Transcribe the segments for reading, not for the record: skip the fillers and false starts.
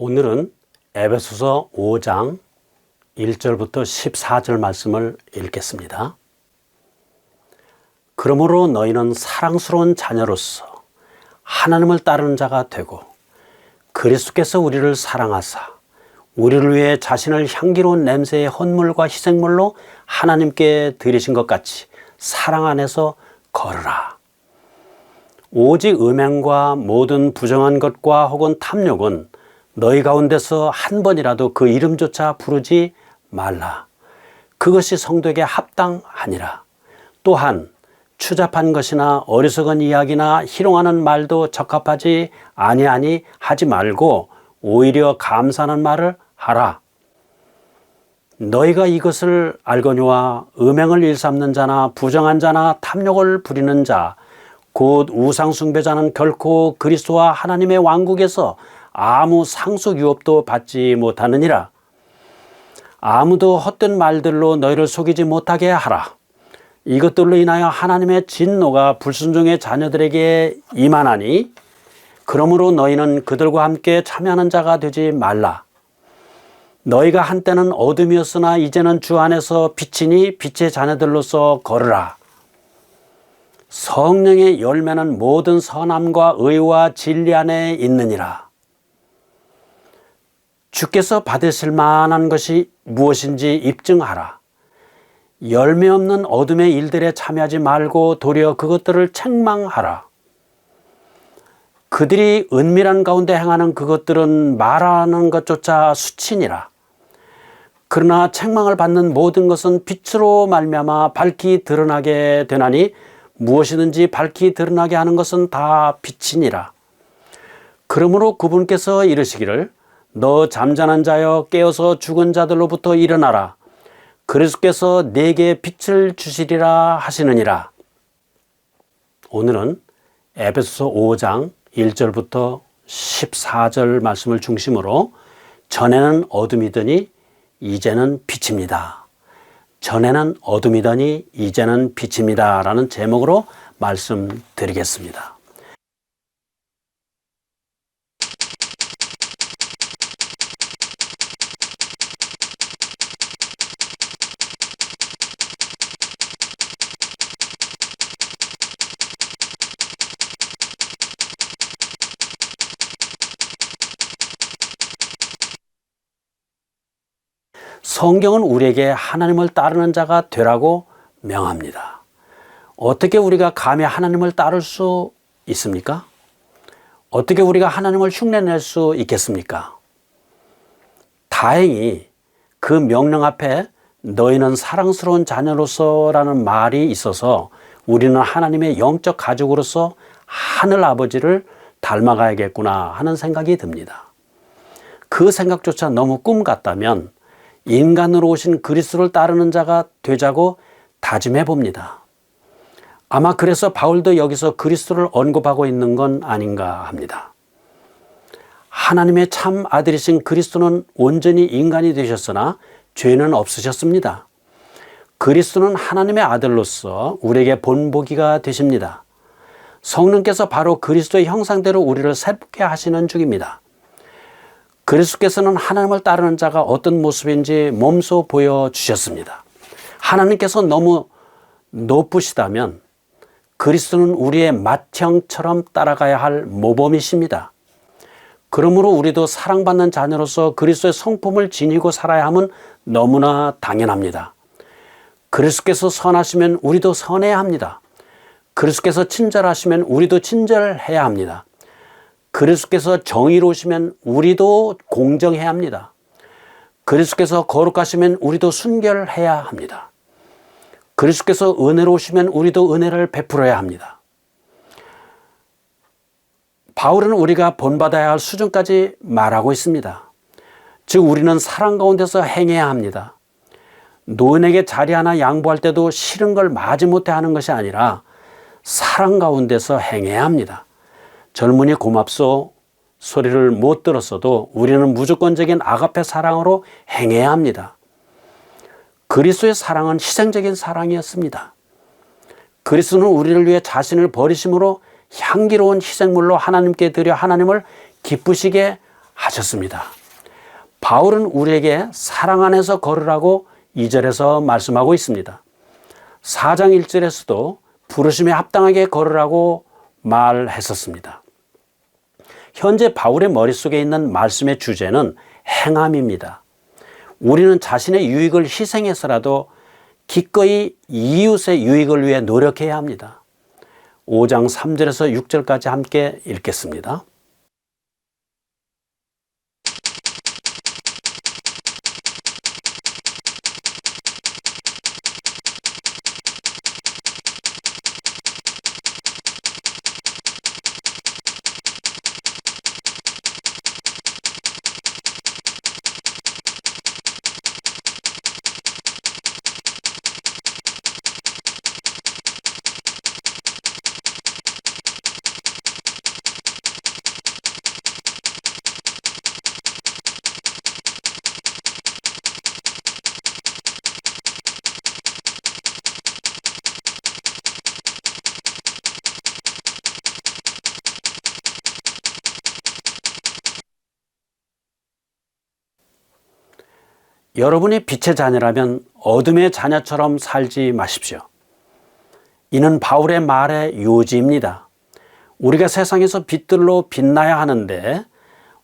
오늘은 에베소서 5장 1절부터 14절 말씀을 읽겠습니다. 그러므로 너희는 사랑스러운 자녀로서 하나님을 따르는 자가 되고 그리스도께서 우리를 사랑하사 우리를 위해 자신을 향기로운 냄새의 헌물과 희생물로 하나님께 드리신 것 같이 사랑 안에서 걸으라. 오직 음행과 모든 부정한 것과 혹은 탐욕은 너희 가운데서 한 번이라도 그 이름조차 부르지 말라. 그것이 성도에게 합당하니라. 또한 추잡한 것이나 어리석은 이야기나 희롱하는 말도 적합하지 아니하니 하지 말고 오히려 감사하는 말을 하라. 너희가 이것을 알거니와 음행을 일삼는 자나 부정한 자나 탐욕을 부리는 자 곧 우상 숭배자는 결코 그리스도와 하나님의 왕국에서 아무 상속 유업도 받지 못하느니라. 아무도 헛된 말들로 너희를 속이지 못하게 하라. 이것들로 인하여 하나님의 진노가 불순종의 자녀들에게 임하나니 그러므로 너희는 그들과 함께 참여하는 자가 되지 말라. 너희가 한때는 어둠이었으나 이제는 주 안에서 빛이니 빛의 자녀들로서 걸으라. 성령의 열매는 모든 선함과 의와 진리 안에 있느니라. 주께서 받으실 만한 것이 무엇인지 입증하라. 열매 없는 어둠의 일들에 참여하지 말고 도리어 그것들을 책망하라. 그들이 은밀한 가운데 행하는 그것들은 말하는 것조차 수치니라. 그러나 책망을 받는 모든 것은 빛으로 말미암아 밝히 드러나게 되나니 무엇이든지 밝히 드러나게 하는 것은 다 빛이니라. 그러므로 그분께서 이르시기를 너 잠자는 자여 깨어서 죽은 자들로부터 일어나라. 그리스도께서 네게 빛을 주시리라 하시느니라. 오늘은 에베소서 5장 1절부터 14절 말씀을 중심으로 전에는 어둠이더니 이제는 빛입니다. 전에는 어둠이더니 이제는 빛입니다. 라는 제목으로 말씀드리겠습니다. 성경은 우리에게 하나님을 따르는 자가 되라고 명합니다. 어떻게 우리가 감히 하나님을 따를 수 있습니까? 어떻게 우리가 하나님을 흉내낼 수 있겠습니까? 다행히 그 명령 앞에 너희는 사랑스러운 자녀로서라는 말이 있어서 우리는 하나님의 영적 가족으로서 하늘 아버지를 닮아가야겠구나 하는 생각이 듭니다. 그 생각조차 너무 꿈 같다면 인간으로 오신 그리스도를 따르는 자가 되자고 다짐해 봅니다. 아마 그래서 바울도 여기서 그리스도를 언급하고 있는 건 아닌가 합니다. 하나님의 참 아들이신 그리스도는 온전히 인간이 되셨으나 죄는 없으셨습니다. 그리스도는 하나님의 아들로서 우리에게 본보기가 되십니다. 성령께서 바로 그리스도의 형상대로 우리를 새롭게 하시는 중입니다. 그리스도께서는 하나님을 따르는 자가 어떤 모습인지 몸소 보여주셨습니다. 하나님께서 너무 높으시다면 그리스도는 우리의 맏형처럼 따라가야 할 모범이십니다. 그러므로 우리도 사랑받는 자녀로서 그리스도의 성품을 지니고 살아야 함은 너무나 당연합니다. 그리스도께서 선하시면 우리도 선해야 합니다. 그리스도께서 친절하시면 우리도 친절해야 합니다. 그리스도께서 정의로우시면 우리도 공정해야 합니다. 그리스도께서 거룩하시면 우리도 순결해야 합니다. 그리스도께서 은혜로우시면 우리도 은혜를 베풀어야 합니다. 바울은 우리가 본받아야 할 수준까지 말하고 있습니다. 즉 우리는 사랑 가운데서 행해야 합니다. 노인에게 자리 하나 양보할 때도 싫은 걸 마지못해 하는 것이 아니라 사랑 가운데서 행해야 합니다. 젊은이 고맙소 소리를 못 들었어도 우리는 무조건적인 아가페 사랑으로 행해야 합니다. 그리스도의 사랑은 희생적인 사랑이었습니다. 그리스도는 우리를 위해 자신을 버리심으로 향기로운 희생물로 하나님께 드려 하나님을 기쁘시게 하셨습니다. 바울은 우리에게 사랑 안에서 걸으라고 2절에서 말씀하고 있습니다. 4장 1절에서도 부르심에 합당하게 걸으라고 말했었습니다. 현재 바울의 머릿속에 있는 말씀의 주제는 행함입니다. 우리는 자신의 유익을 희생해서라도 기꺼이 이웃의 유익을 위해 노력해야 합니다. 5장 3절에서 6절까지 함께 읽겠습니다. 여러분이 빛의 자녀라면 어둠의 자녀처럼 살지 마십시오. 이는 바울의 말의 요지입니다. 우리가 세상에서 빛들로 빛나야 하는데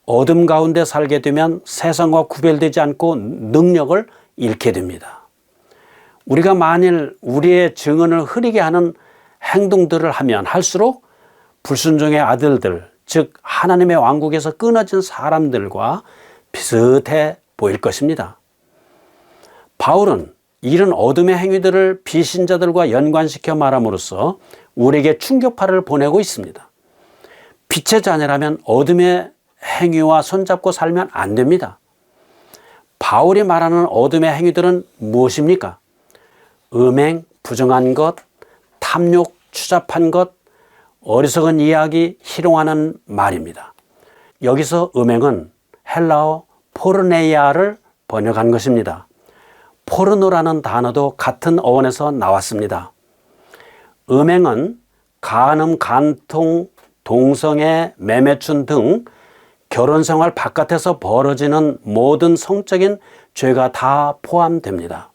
어둠 가운데 살게 되면 세상과 구별되지 않고 능력을 잃게 됩니다. 우리가 만일 우리의 증언을 흐리게 하는 행동들을 하면 할수록 불순종의 아들들, 즉 하나님의 왕국에서 끊어진 사람들과 비슷해 보일 것입니다. 바울은 이런 어둠의 행위들을 비신자들과 연관시켜 말함으로써 우리에게 충격파를 보내고 있습니다. 빛의 자녀라면 어둠의 행위와 손잡고 살면 안 됩니다. 바울이 말하는 어둠의 행위들은 무엇입니까? 음행, 부정한 것, 탐욕, 추잡한 것, 어리석은 이야기, 희롱하는 말입니다. 여기서 음행은 헬라어 포르네이아를 번역한 것입니다. 포르노라는 단어도 같은 어원에서 나왔습니다. 음행은 간음, 간통, 동성애, 매매춘 등 결혼생활 바깥에서 벌어지는 모든 성적인 죄가 다 포함됩니다.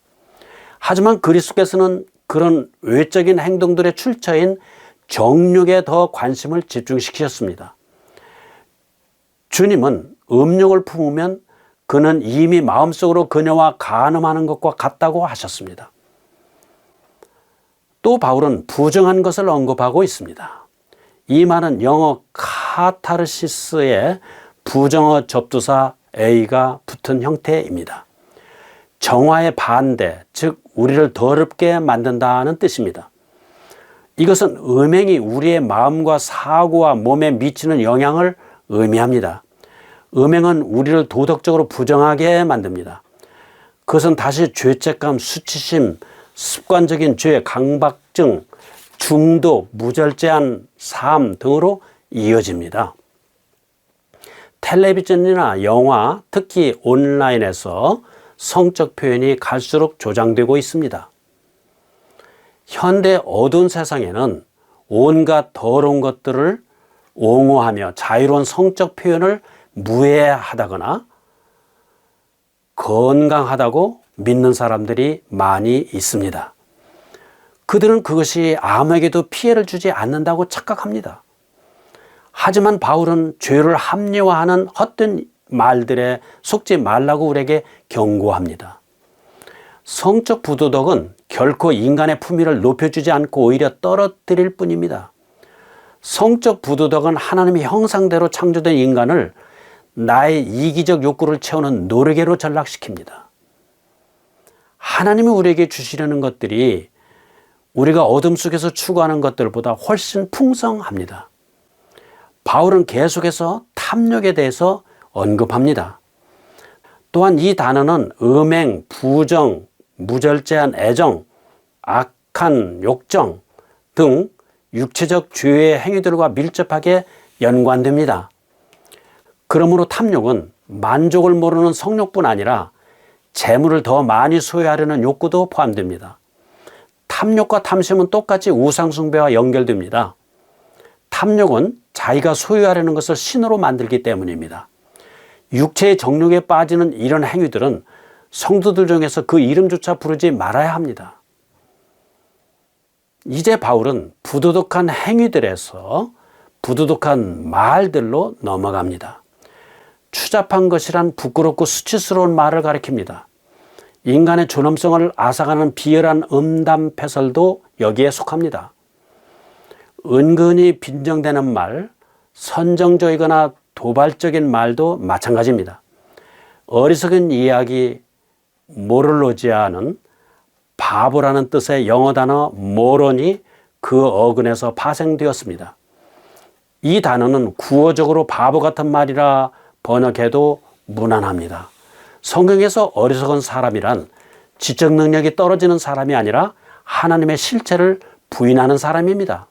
하지만 그리스도께서는 그런 외적인 행동들의 출처인 정욕에 더 관심을 집중시키셨습니다. 주님은 음욕을 품으면 그는 이미 마음속으로 그녀와 간음하는 것과 같다고 하셨습니다. 또 바울은 부정한 것을 언급하고 있습니다. 이 말은 영어 카타르시스의 부정어 접두사 A가 붙은 형태입니다. 정화의 반대, 즉 우리를 더럽게 만든다는 뜻입니다. 이것은 음행이 우리의 마음과 사고와 몸에 미치는 영향을 의미합니다. 음행은 우리를 도덕적으로 부정하게 만듭니다. 그것은 다시 죄책감, 수치심, 습관적인 죄, 강박증, 중독, 무절제한 삶 등으로 이어집니다. 텔레비전이나 영화, 특히 온라인에서 성적 표현이 갈수록 조장되고 있습니다. 현대 어두운 세상에는 온갖 더러운 것들을 옹호하며 자유로운 성적 표현을 무해하다거나 건강하다고 믿는 사람들이 많이 있습니다. 그들은 그것이 아무에게도 피해를 주지 않는다고 착각합니다. 하지만 바울은 죄를 합리화하는 헛된 말들에 속지 말라고 우리에게 경고합니다. 성적 부도덕은 결코 인간의 품위를 높여주지 않고 오히려 떨어뜨릴 뿐입니다. 성적 부도덕은 하나님의 형상대로 창조된 인간을 나의 이기적 욕구를 채우는 노르개로 전락시킵니다. 하나님이 우리에게 주시려는 것들이 우리가 어둠 속에서 추구하는 것들보다 훨씬 풍성합니다. 바울은 계속해서 탐욕에 대해서 언급합니다. 또한 이 단어는 음행, 부정, 무절제한 애정, 악한 욕정 등 육체적 죄의 행위들과 밀접하게 연관됩니다. 그러므로 탐욕은 만족을 모르는 성욕뿐 아니라 재물을 더 많이 소유하려는 욕구도 포함됩니다. 탐욕과 탐심은 똑같이 우상숭배와 연결됩니다. 탐욕은 자기가 소유하려는 것을 신으로 만들기 때문입니다. 육체의 정욕에 빠지는 이런 행위들은 성도들 중에서 그 이름조차 부르지 말아야 합니다. 이제 바울은 부도덕한 행위들에서 부도덕한 말들로 넘어갑니다. 추잡한 것이란 부끄럽고 수치스러운 말을 가리킵니다. 인간의 존엄성을 앗아가는 비열한 음담패설도 여기에 속합니다. 은근히 빈정대는 말, 선정적이거나 도발적인 말도 마찬가지입니다. 어리석은 이야기, 모럴로지아는 바보라는 뜻의 영어 단어 모론이 그 어근에서 파생되었습니다. 이 단어는 구어적으로 바보 같은 말이라 번역해도 무난합니다. 성경에서 어리석은 사람이란 지적 능력이 떨어지는 사람이 아니라 하나님의 실체를 부인하는 사람입니다.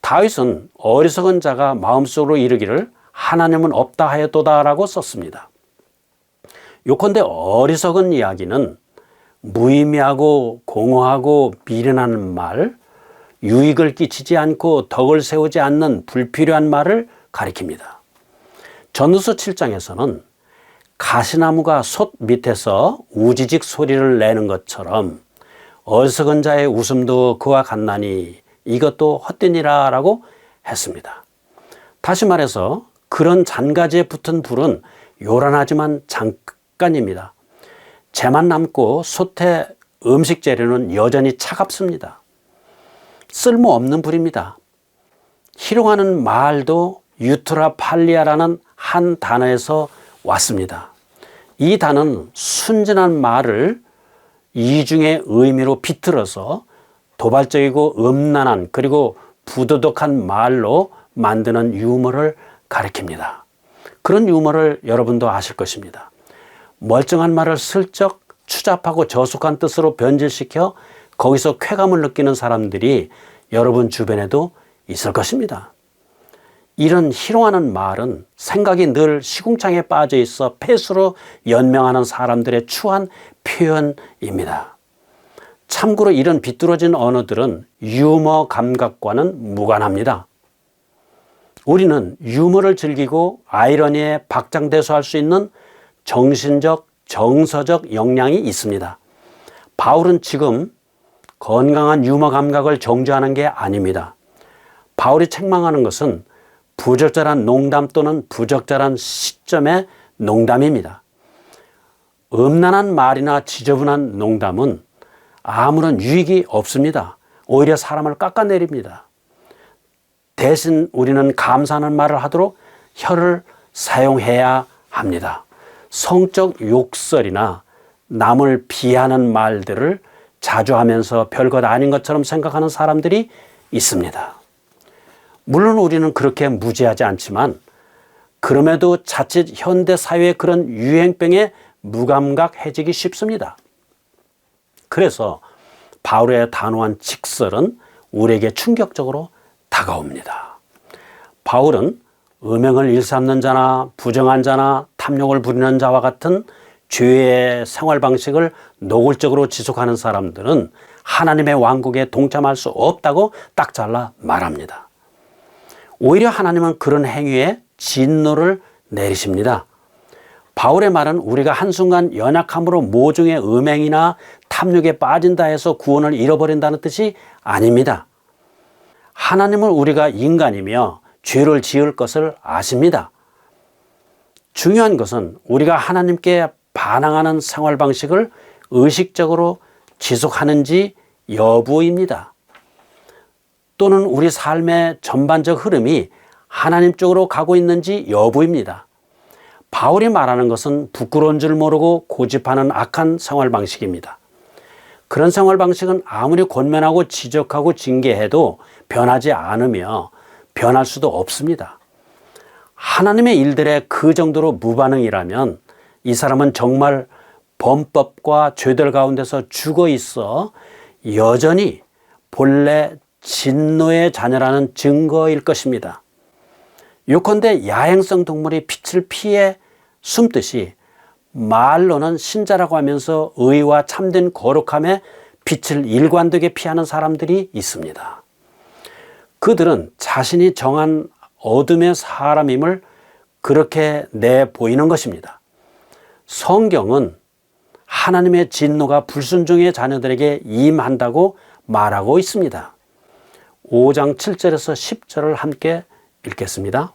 다윗은 어리석은 자가 마음속으로 이르기를 하나님은 없다 하였도다라고 썼습니다. 요컨대 어리석은 이야기는 무의미하고 공허하고 미련한 말, 유익을 끼치지 않고 덕을 세우지 않는 불필요한 말을 가리킵니다. 전후서 7장에서는 가시나무가 솥 밑에서 우지직 소리를 내는 것처럼 어리석은 자의 웃음도 그와 같나니 이것도 헛되니라 라고 했습니다. 다시 말해서 그런 잔가지에 붙은 불은 요란하지만 잠깐입니다. 재만 남고 솥의 음식 재료는 여전히 차갑습니다. 쓸모없는 불입니다. 희롱하는 말도 유트라 팔리아라는 한 단어에서 왔습니다. 이 단어는 순진한 말을 이중의 의미로 비틀어서 도발적이고 음란한 그리고 부도덕한 말로 만드는 유머를 가리킵니다. 그런 유머를 여러분도 아실 것입니다. 멀쩡한 말을 슬쩍 추잡하고 저속한 뜻으로 변질시켜 거기서 쾌감을 느끼는 사람들이 여러분 주변에도 있을 것입니다. 이런 희롱하는 말은 생각이 늘 시궁창에 빠져 있어 폐수로 연명하는 사람들의 추한 표현입니다. 참고로 이런 비뚤어진 언어들은 유머 감각과는 무관합니다. 우리는 유머를 즐기고 아이러니에 박장대소할 수 있는 정신적, 정서적 역량이 있습니다. 바울은 지금 건강한 유머 감각을 정죄하는 게 아닙니다. 바울이 책망하는 것은 부적절한 농담 또는 부적절한 시점의 농담입니다. 음란한 말이나 지저분한 농담은 아무런 유익이 없습니다. 오히려 사람을 깎아내립니다. 대신 우리는 감사하는 말을 하도록 혀를 사용해야 합니다. 성적 욕설이나 남을 비하하는 말들을 자주 하면서 별것 아닌 것처럼 생각하는 사람들이 있습니다. 물론 우리는 그렇게 무지하지 않지만 그럼에도 자칫 현대 사회의 그런 유행병에 무감각해지기 쉽습니다. 그래서 바울의 단호한 직설은 우리에게 충격적으로 다가옵니다. 바울은 음행을 일삼는 자나 부정한 자나 탐욕을 부리는 자와 같은 죄의 생활 방식을 노골적으로 지속하는 사람들은 하나님의 왕국에 동참할 수 없다고 딱 잘라 말합니다. 오히려 하나님은 그런 행위에 진노를 내리십니다. 바울의 말은 우리가 한순간 연약함으로 모종의 음행이나 탐욕에 빠진다 해서 구원을 잃어버린다는 뜻이 아닙니다. 하나님은 우리가 인간이며 죄를 지을 것을 아십니다. 중요한 것은 우리가 하나님께 반항하는 생활 방식을 의식적으로 지속하는지 여부입니다. 또는 우리 삶의 전반적 흐름이 하나님 쪽으로 가고 있는지 여부입니다. 바울이 말하는 것은 부끄러운 줄 모르고 고집하는 악한 생활 방식입니다. 그런 생활 방식은 아무리 권면하고 지적하고 징계해도 변하지 않으며 변할 수도 없습니다. 하나님의 일들에 그 정도로 무반응이라면 이 사람은 정말 범법과 죄들 가운데서 죽어 있어 여전히 본래 진노의 자녀라는 증거일 것입니다. 요컨대 야행성 동물이 빛을 피해 숨듯이 말로는 신자라고 하면서 의와 참된 거룩함에 빛을 일관되게 피하는 사람들이 있습니다. 그들은 자신이 정한 어둠의 사람임을 그렇게 내보이는 것입니다. 성경은 하나님의 진노가 불순종의 자녀들에게 임한다고 말하고 있습니다. 5장 7절에서 10절을 함께 읽겠습니다.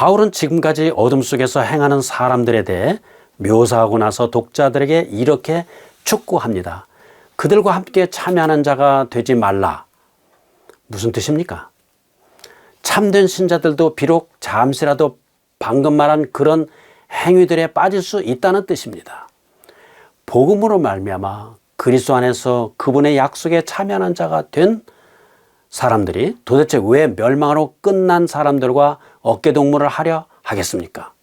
바울은 지금까지 어둠 속에서 행하는 사람들에 대해 묘사하고 나서 독자들에게 이렇게 촉구합니다. 그들과 함께 참여하는 자가 되지 말라. 무슨 뜻입니까? 참된 신자들도 비록 잠시라도 방금 말한 그런 행위들에 빠질 수 있다는 뜻입니다. 복음으로 말미암아 그리스도 안에서 그분의 약속에 참여하는 자가 된 사람들이 도대체 왜 멸망으로 끝난 사람들과 어깨동무를 하려 하겠습니까?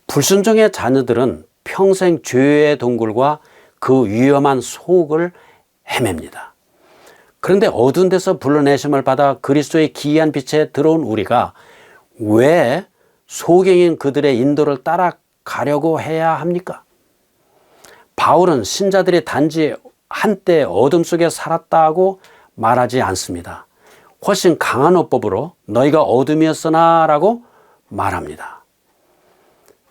불순종의 자녀들은 평생 죄의 동굴과 그 위험한 속을 헤맵니다. 그런데 어두운 데서 불러내심을 받아 그리스도의 기이한 빛에 들어온 우리가 왜 소경인 그들의 인도를 따라가려고 해야 합니까? 바울은 신자들이 단지 한때 어둠 속에 살았다고 말하지 않습니다. 훨씬 강한 어법으로 너희가 어둠이었으나 라고 말합니다.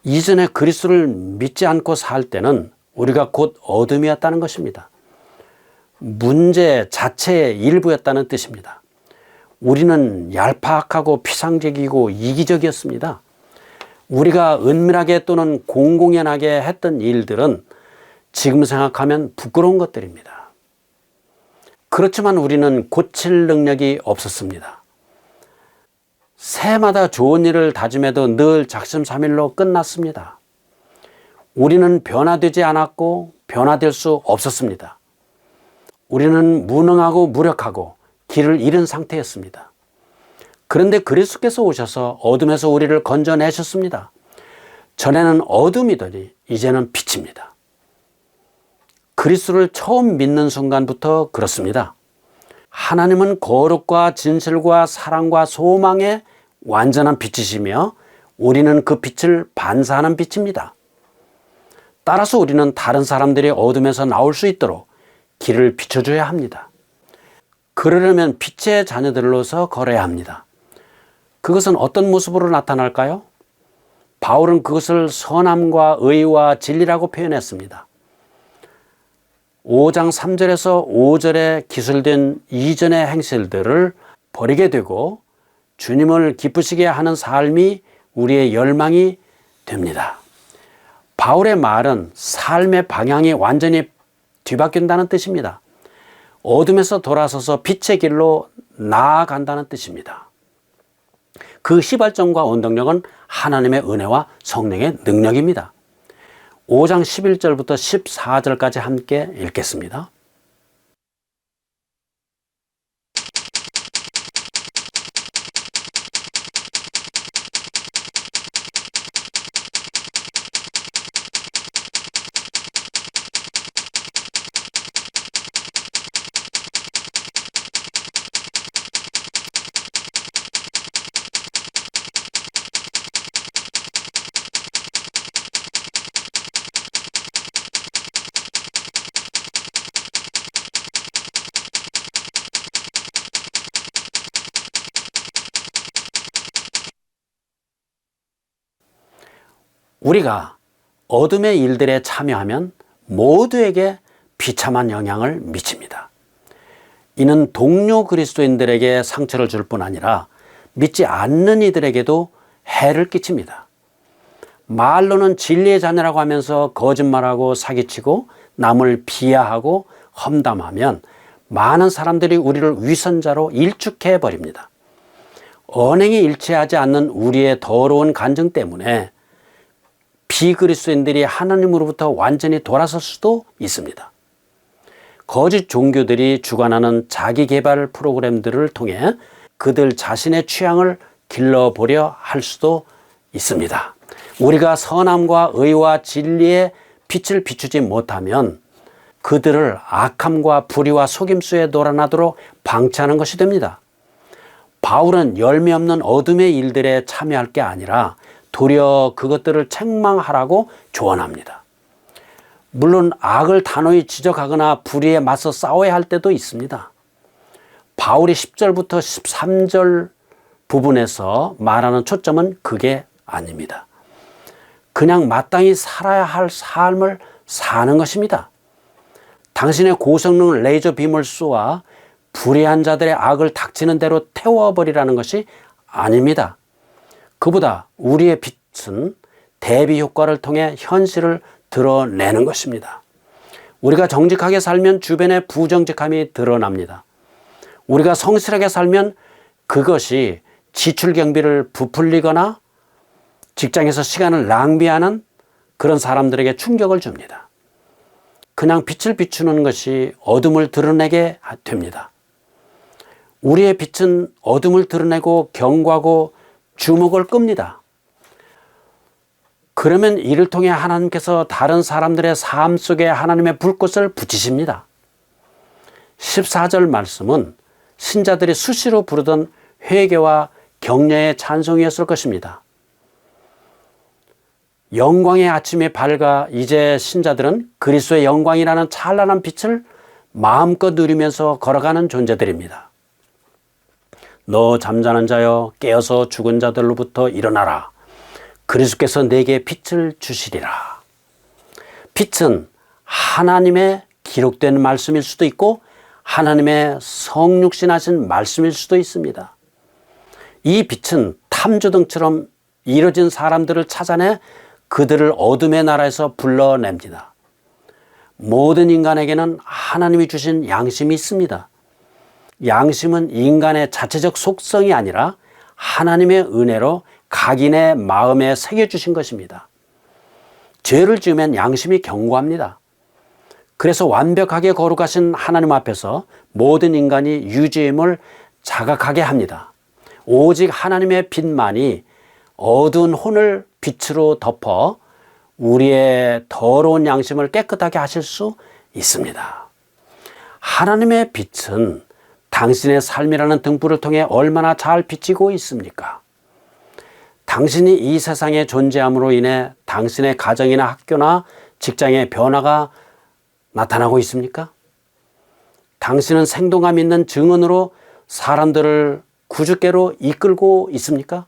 이전에 그리스도를 믿지 않고 살 때는 우리가 곧 어둠이었다는 것입니다. 문제 자체의 일부였다는 뜻입니다. 우리는 얄팍하고 피상적이고 이기적이었습니다. 우리가 은밀하게 또는 공공연하게 했던 일들은 지금 생각하면 부끄러운 것들입니다. 그렇지만 우리는 고칠 능력이 없었습니다. 새마다 좋은 일을 다짐해도 늘 작심삼일로 끝났습니다. 우리는 변화되지 않았고 변화될 수 없었습니다. 우리는 무능하고 무력하고 길을 잃은 상태였습니다. 그런데 그리스도께서 오셔서 어둠에서 우리를 건져내셨습니다. 전에는 어둠이더니 이제는 빛입니다. 그리스도를 처음 믿는 순간부터 그렇습니다. 하나님은 거룩과 진실과 사랑과 소망의 완전한 빛이시며 우리는 그 빛을 반사하는 빛입니다. 따라서 우리는 다른 사람들이 어둠에서 나올 수 있도록 길을 비춰줘야 합니다. 그러려면 빛의 자녀들로서 걸어야 합니다. 그것은 어떤 모습으로 나타날까요? 바울은 그것을 선함과 의와 진리라고 표현했습니다. 5장 3절에서 5절에 기술된 이전의 행실들을 버리게 되고 주님을 기쁘시게 하는 삶이 우리의 열망이 됩니다. 바울의 말은 삶의 방향이 완전히 뒤바뀐다는 뜻입니다. 어둠에서 돌아서서 빛의 길로 나아간다는 뜻입니다. 그 시발점과 원동력은 하나님의 은혜와 성령의 능력입니다. 5장 11절부터 14절까지 함께 읽겠습니다. 우리가 어둠의 일들에 참여하면 모두에게 비참한 영향을 미칩니다. 이는 동료 그리스도인들에게 상처를 줄 뿐 아니라 믿지 않는 이들에게도 해를 끼칩니다. 말로는 진리의 자녀라고 하면서 거짓말하고 사기치고 남을 비하하고 험담하면 많은 사람들이 우리를 위선자로 일축해 버립니다. 언행이 일치하지 않는 우리의 더러운 간증 때문에 비그리스도인들이 하나님으로부터 완전히 돌아설 수도 있습니다. 거짓 종교들이 주관하는 자기 개발 프로그램들을 통해 그들 자신의 취향을 길러보려 할 수도 있습니다. 우리가 선함과 의와 진리의 빛을 비추지 못하면 그들을 악함과 불의와 속임수에 놀아나도록 방치하는 것이 됩니다. 바울은 열매 없는 어둠의 일들에 참여할 게 아니라 도리어 그것들을 책망하라고 조언합니다. 물론 악을 단호히 지적하거나 불의에 맞서 싸워야 할 때도 있습니다. 바울이 10절부터 13절 부분에서 말하는 초점은 그게 아닙니다. 그냥 마땅히 살아야 할 삶을 사는 것입니다. 당신의 고성능 레이저 빔을 쏘아 불의한 자들의 악을 닥치는 대로 태워버리라는 것이 아닙니다. 그보다 우리의 빛은 대비 효과를 통해 현실을 드러내는 것입니다. 우리가 정직하게 살면 주변의 부정직함이 드러납니다. 우리가 성실하게 살면 그것이 지출 경비를 부풀리거나 직장에서 시간을 낭비하는 그런 사람들에게 충격을 줍니다. 그냥 빛을 비추는 것이 어둠을 드러내게 됩니다. 우리의 빛은 어둠을 드러내고 경고하고 주목을 끕니다. 그러면 이를 통해 하나님께서 다른 사람들의 삶 속에 하나님의 불꽃을 붙이십니다. 14절 말씀은 신자들이 수시로 부르던 회개와 격려의 찬송이었을 것입니다. 영광의 아침이 밝아 이제 신자들은 그리스도의 영광이라는 찬란한 빛을 마음껏 누리면서 걸어가는 존재들입니다. 너 잠자는 자여 깨어서 죽은 자들로부터 일어나라. 그리스도께서 내게 빛을 주시리라. 빛은 하나님의 기록된 말씀일 수도 있고 하나님의 성육신하신 말씀일 수도 있습니다. 이 빛은 탐조등처럼 이뤄진 사람들을 찾아내 그들을 어둠의 나라에서 불러냅니다. 모든 인간에게는 하나님이 주신 양심이 있습니다. 양심은 인간의 자체적 속성이 아니라 하나님의 은혜로 각인의 마음에 새겨주신 것입니다. 죄를 지으면 양심이 경고합니다. 그래서 완벽하게 거룩하신 하나님 앞에서 모든 인간이 유죄임을 자각하게 합니다. 오직 하나님의 빛만이 어두운 혼을 빛으로 덮어 우리의 더러운 양심을 깨끗하게 하실 수 있습니다. 하나님의 빛은 당신의 삶이라는 등불을 통해 얼마나 잘 비치고 있습니까? 당신이 이 세상에 존재함으로 인해 당신의 가정이나 학교나 직장에 변화가 나타나고 있습니까? 당신은 생동감 있는 증언으로 사람들을 구주께로 이끌고 있습니까?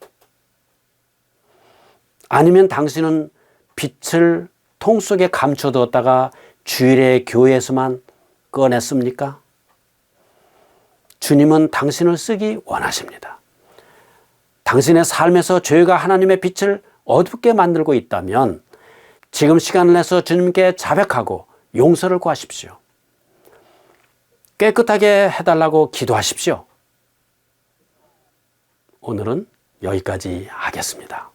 아니면 당신은 빛을 통 속에 감춰두었다가 주일에 교회에서만 꺼냈습니까? 주님은 당신을 쓰기 원하십니다. 당신의 삶에서 죄가 하나님의 빛을 어둡게 만들고 있다면 지금 시간을 내서 주님께 자백하고 용서를 구하십시오. 깨끗하게 해달라고 기도하십시오. 오늘은 여기까지 하겠습니다.